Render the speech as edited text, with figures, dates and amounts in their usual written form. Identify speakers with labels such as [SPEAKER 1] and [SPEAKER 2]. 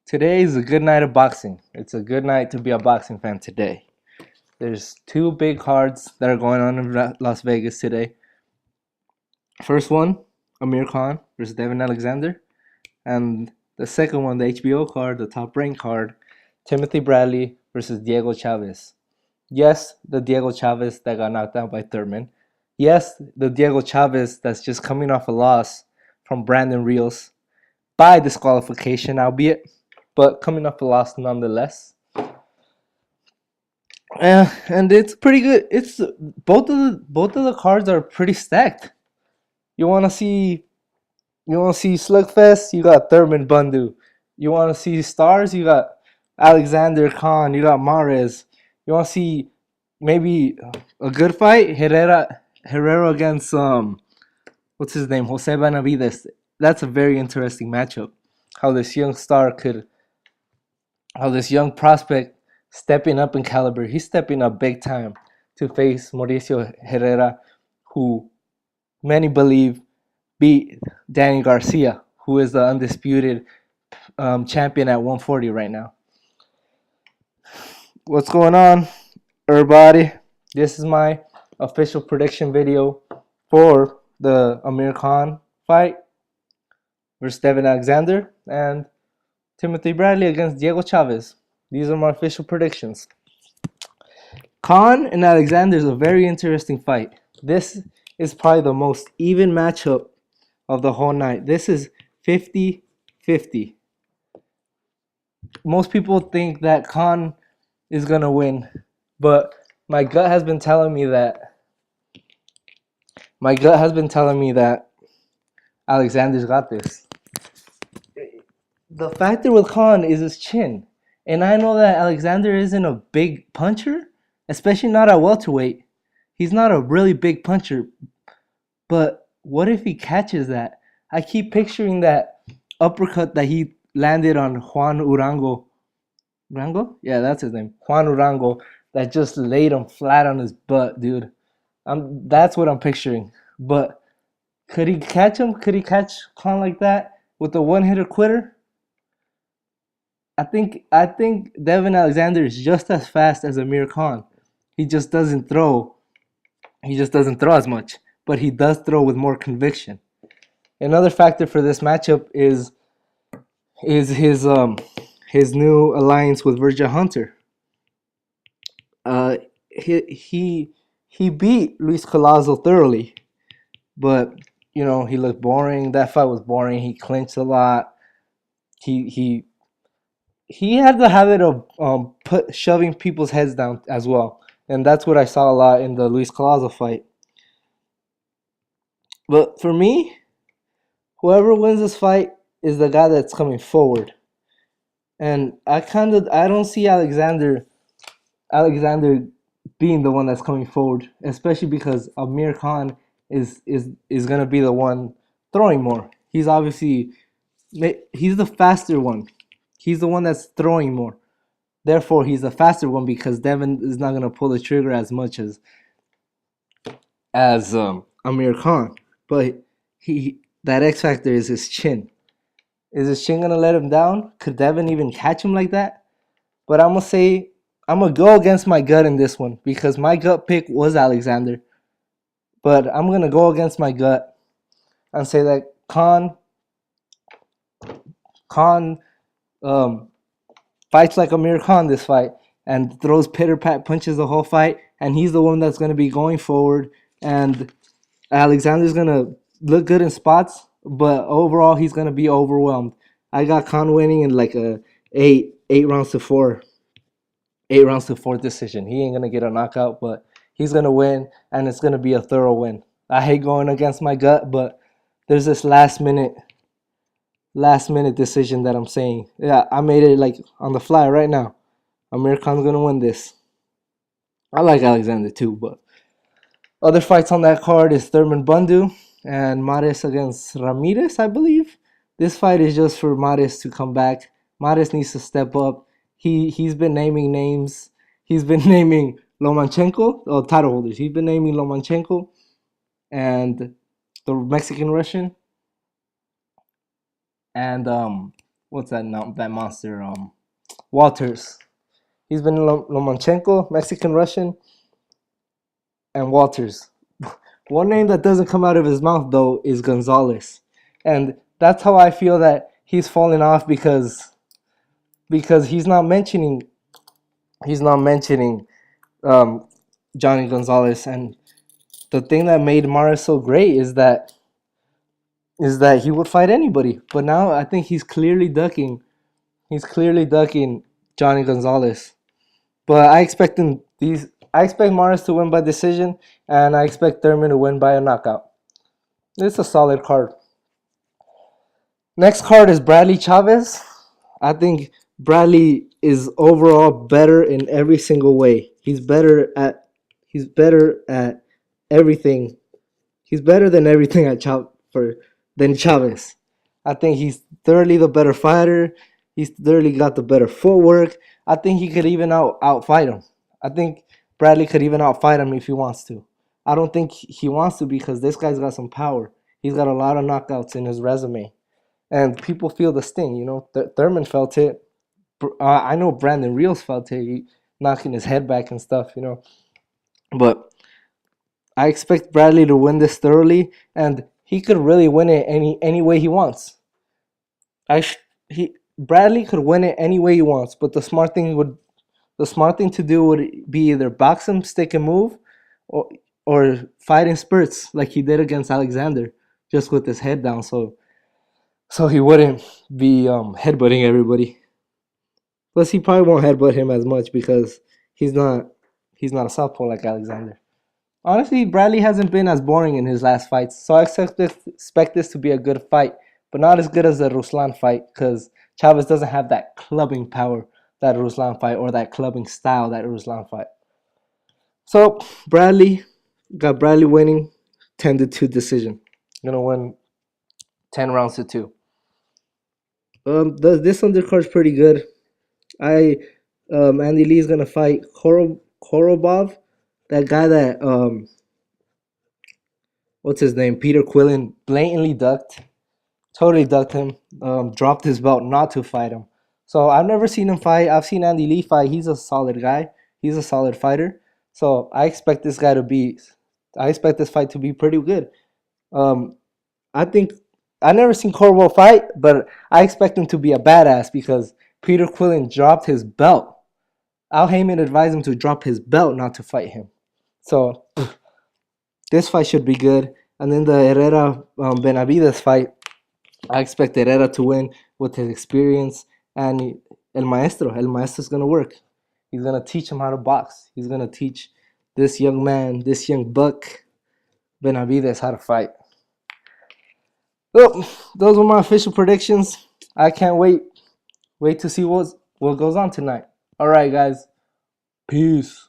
[SPEAKER 1] Today is a good night of boxing. It's a good night to be a boxing fan today. There's two big cards that are going on in Las Vegas today. First one, Amir Khan versus Devon Alexander. And the second one, the HBO card, the top ranked card, Timothy Bradley versus Diego Chavez. Yes, the Diego Chavez that got knocked out by Thurman. Yes, the Diego Chavez that's just coming off a loss from Brandon Rios by disqualification, albeit, but coming off a loss nonetheless. And it's pretty good. It's both of the cards are pretty stacked. You want to see Slugfest? You got Thurman Bundu. You want to see stars? You got Alexander Khan. You got Mares. You want to see maybe a good fight? Herrera against what's his name? Jose Benavides. That's a very interesting matchup. How this young star could, how this young prospect stepping up in caliber. He's stepping up big time to face Mauricio Herrera, who many believe beat Danny Garcia, who is the undisputed champion at 140 right now. What's going on, everybody? This is my official prediction video for the Amir Khan fight versus Devon Alexander and Timothy Bradley against Diego Chavez. These are my official predictions. Khan and Alexander is a very interesting fight. This is probably the most even matchup of the whole night. This is 50-50. Most people think that Khan is going to win, but my gut has been telling me that Alexander's got this. The factor with Khan is his chin. And I know that Alexander isn't a big puncher, especially not at welterweight. He's not a really big puncher. But what if he catches that? I keep picturing that uppercut that he landed on Juan Urango. Urango? Yeah, that's his name. Juan Urango, that just laid him flat on his butt, dude. That's what I'm picturing. But could he catch him? Could he catch Khan like that with a one-hitter quitter? I think Devon Alexander is just as fast as Amir Khan. He just doesn't throw. He just doesn't throw as much, but he does throw with more conviction. Another factor for this matchup is his new alliance with Virgil Hunter. He beat Luis Collazo thoroughly, but he looked boring. That fight was boring. He clinched a lot. He had the habit of shoving people's heads down as well, and that's what I saw a lot in the Luis Collazo fight. But for me, whoever wins this fight is the guy that's coming forward, and I don't see Alexander being the one that's coming forward, especially because Amir Khan is gonna be the one throwing more. He's the faster one. He's the one that's throwing more. Therefore, he's the faster one because Devon is not gonna pull the trigger as much as Amir Khan. But that X factor is his chin. Is his chin gonna let him down? Could Devon even catch him like that? But I'm gonna go against my gut in this one because my gut pick was Alexander. But I'm gonna go against my gut and say that Khan fights like Amir Khan this fight and throws pitter-pat punches the whole fight, and he's the one that's going to be going forward, and Alexander's going to look good in spots, but overall he's going to be overwhelmed. I got Khan winning in like a 8 rounds to 4 decision. He ain't going to get a knockout, but he's going to win, and it's going to be a thorough win. I hate going against my gut, but there's this last minute decision that I'm saying. Yeah, I made it like on the fly right now. Amir Khan's gonna win this. I like Alexander too, but other fights on that card is Thurman Bundu and Mares against Ramirez, I believe. This fight is just for Mares to come back. Mares needs to step up. He's been naming names. He's been naming Lomachenko, title holders. He's been naming Lomachenko and the Mexican Russian. And what's that monster? Walters. He's been Lomachenko, Mexican Russian, and Walters. One name that doesn't come out of his mouth though is Gonzalez, and that's how I feel that he's falling off because he's not mentioning um, Johnny Gonzalez, and the thing that made Mara so great is that he would fight anybody. But now I think he's clearly ducking. He's clearly ducking Johnny Gonzalez. But I expect Morris to win by decision, and I expect Thurman to win by a knockout. It's a solid card. Next card is Bradley Chavez. I think Bradley is overall better in every single way. He's better at everything. He's better than everything than Chavez. I think he's thoroughly the better fighter. He's thoroughly got the better footwork. I think he could even outfight him. I think Bradley could even outfight him if he wants to. I don't think he wants to because this guy's got some power. He's got a lot of knockouts in his resume, and people feel the sting. Thurman felt it. I know Brandon Rios felt it, knocking his head back and stuff. But I expect Bradley to win this thoroughly, and he could really win it any way he wants. Bradley could win it any way he wants, but the smart thing to do would be either box him, stick and move, or fight in spurts like he did against Alexander, just with his head down, so he wouldn't be headbutting everybody. Plus, he probably won't headbutt him as much because he's not a southpaw like Alexander. Honestly, Bradley hasn't been as boring in his last fights, so I expect this to be a good fight, but not as good as the Ruslan fight because Chavez doesn't have that clubbing power that Ruslan fight or that clubbing style that Ruslan fight. So Bradley got Bradley winning 10-2 decision. Gonna win 10 rounds to 2. This undercard's pretty good. Andy Lee is gonna fight Korobov, that guy that what's his name? Peter Quillen blatantly totally ducked him, dropped his belt not to fight him. So I've never seen him fight. I've seen Andy Lee fight. He's a solid guy. He's a solid fighter. So I expect this fight to be pretty good. I think I never seen Corwell fight, but I expect him to be a badass because Peter Quillen dropped his belt. Al Heyman advised him to drop his belt, not to fight him. So this fight should be good. And then the Herrera Benavides fight, I expect Herrera to win with his experience, and El Maestro's gonna work. He's gonna teach him how to box. He's gonna teach this young man, this young buck, Benavides, how to fight. Well, those were my official predictions. I can't wait to see what goes on tonight. All right, guys. Peace.